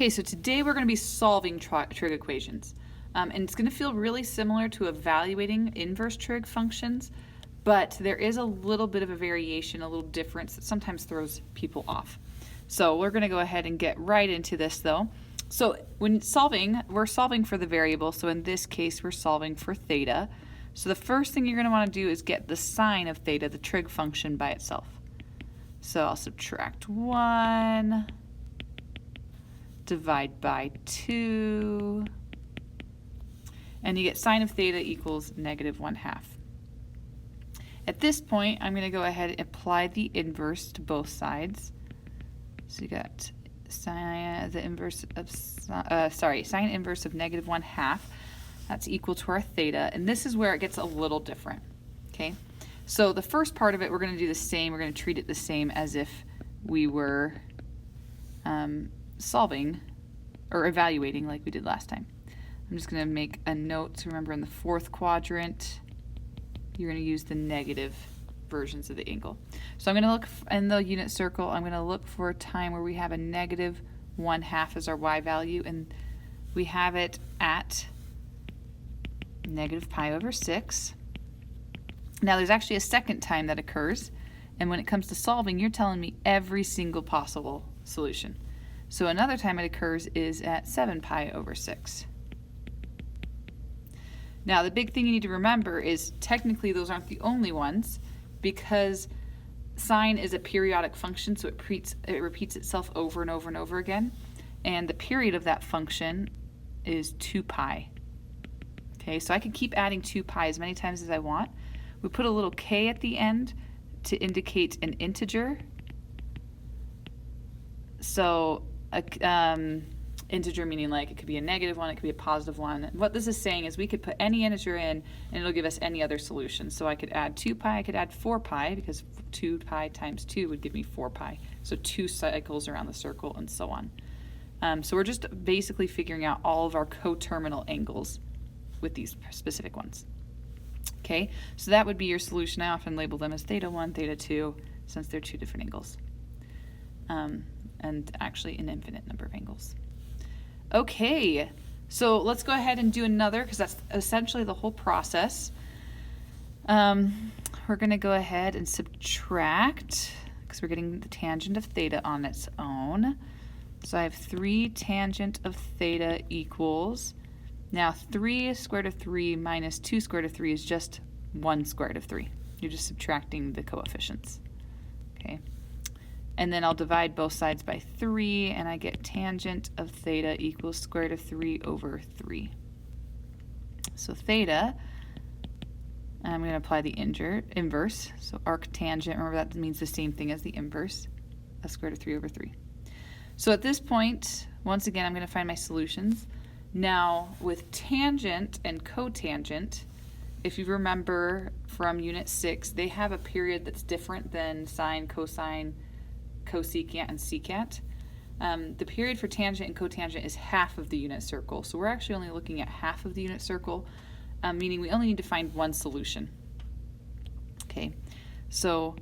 Okay, so today we're going to be solving trig equations. And it's going to feel really similar to evaluating inverse trig functions, but there is a little bit of a variation, a little difference that sometimes throws people off. So we're going to go ahead and get right into this though. So when solving, we're solving for the variable. So in this case, we're solving for theta. So the first thing you're going to want to do is get the sine of theta, the trig function, by itself. So I'll subtract 1, divide by 2, and you get sine of theta equals -1/2. At this point, I'm going to go ahead and apply the inverse to both sides. So you got sine inverse of -1/2. That's equal to our theta, and this is where it gets a little different. Okay, so the first part of it, we're going to do the same. We're going to treat it the same as if we were solving or evaluating like we did last time. I'm just going to make a note to remember in the fourth quadrant, you're going to use the negative versions of the angle. So I'm going to look in the unit circle, I'm going to look for a time where we have a -1/2 as our y value, and we have it at -pi/6. Now there's actually a second time that occurs, and when it comes to solving, you're telling me every single possible solution. So another time it occurs is at 7pi/6. Now the big thing you need to remember is technically those aren't the only ones, because sine is a periodic function, so it repeats itself over and over and over again, and the period of that function is 2pi. Okay, so I can keep adding 2pi as many times as I want. We put a little k at the end to indicate an integer. So integer meaning like it could be a -1, it could be a +1. And what this is saying is we could put any integer in and it'll give us any other solution. So I could add 2pi, I could add 4pi, because 2pi times 2 would give me 4pi. So 2 cycles around the circle and so on. So we're just basically figuring out all of our coterminal angles with these specific ones. Okay, so that would be your solution. I often label them as θ1, θ2, since they're two different angles. And actually an infinite number of angles. Okay, so let's go ahead and do another, because that's essentially the whole process. We're going to go ahead and subtract, because we're getting the tangent of theta on its own. So I have 3 tangent of theta equals, now 3 square root of 3 minus 2 square root of 3 is just 1 square root of 3. You're just subtracting the coefficients. Okay. And then I'll divide both sides by 3, and I get tangent of theta equals square root of 3 over 3. So theta, I'm going to apply the inverse. So arctangent, remember that means the same thing as the inverse, a square root of 3 over 3. So at this point, once again, I'm going to find my solutions. Now, with tangent and cotangent, if you remember from Unit 6, they have a period that's different than sine, cosine, cosecant, and secant. The period for tangent and cotangent is half of the unit circle. So we're actually only looking at half of the unit circle, meaning we only need to find one solution. Okay, so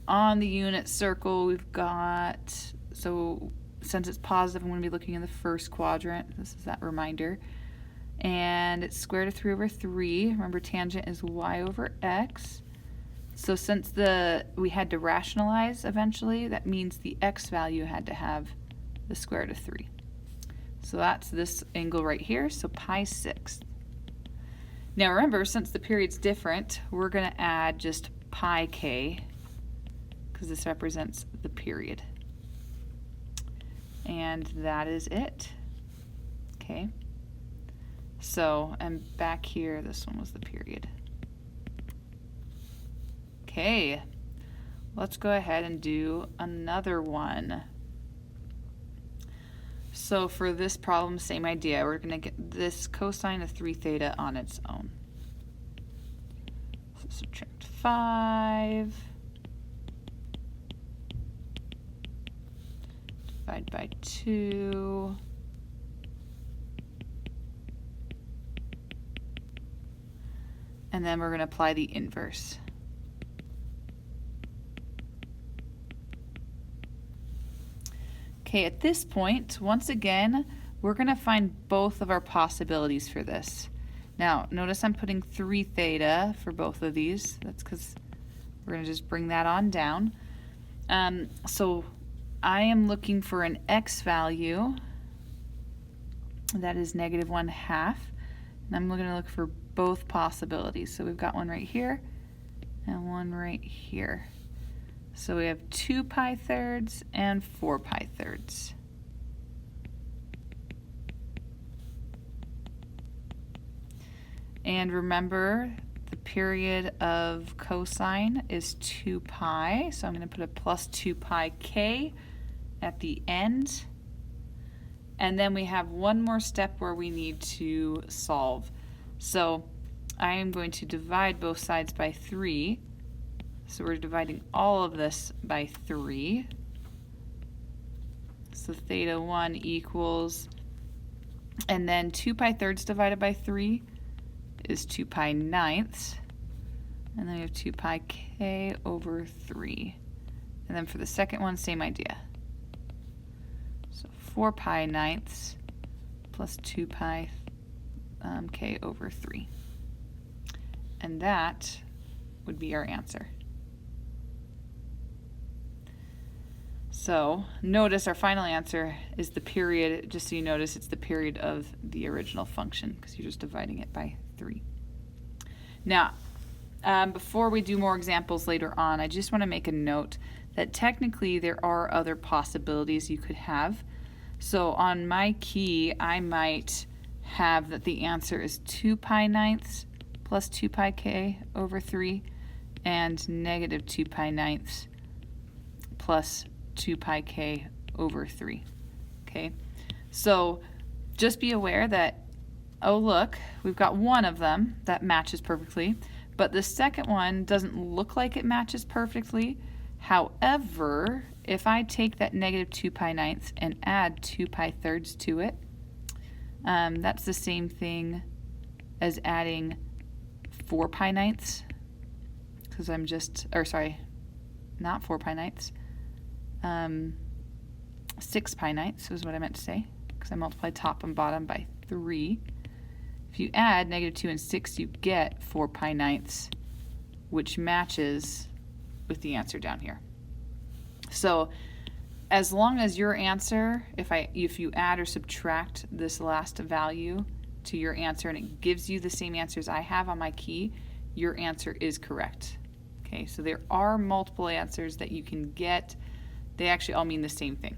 on the unit circle we've got, so since it's positive, I'm going to be looking in the first quadrant. This is that reminder. And it's square root of 3 over 3. Remember, tangent is y over x. So since we had to rationalize eventually, that means the x value had to have the square root of 3. So that's this angle right here, so pi/6. Now remember, since the period's different, we're going to add just pi k, because this represents the period. And that is it. Okay. So, and back here, this one was the period. Okay, let's go ahead and do another one. So for this problem, same idea. We're going to get this cosine of 3 theta on its own. So subtract 5. Divide by 2. And then we're going to apply the inverse. Okay, at this point, once again, we're going to find both of our possibilities for this. Now, notice I'm putting 3 theta for both of these. That's because we're going to just bring that on down. So I am looking for an x value that is -1/2. And I'm going to look for both possibilities. So we've got one right here and one right here. So we have 2 pi thirds and 4 pi thirds. And remember, the period of cosine is 2 pi, so I'm going to put a plus 2 pi k at the end. And then we have one more step where we need to solve. So I am going to divide both sides by 3. So we're dividing all of this by 3. So theta 1 equals, and then 2 pi thirds divided by 3 is 2 pi ninths. And then we have 2 pi k over 3. And then for the second one, same idea. So 4 pi ninths plus 2 pi k over 3. And that would be our answer. So notice our final answer is the period, just so you notice it's the period of the original function because you're just dividing it by 3. Now, before we do more examples later on, I just want to make a note that technically there are other possibilities you could have. So on my key, I might have that the answer is 2 pi ninths plus 2 pi k over 3 and -2 pi ninths plus 2 pi k over 3. Okay, so just be aware that, oh look, we've got one of them that matches perfectly, but the second one doesn't look like it matches perfectly. However, if I take that -2 pi ninths and add 2 pi thirds to it, that's the same thing as adding 4 pi ninths, because I'm just, or sorry, not 4 pi ninths, 6 pi ninths is what I meant to say, because I multiplied top and bottom by 3. If you add -2 and 6, you get 4 pi ninths, which matches with the answer down here. So as long as your answer, if you add or subtract this last value to your answer and it gives you the same answers I have on my key, your answer is correct. Okay, so there are multiple answers that you can get. They actually all mean the same thing.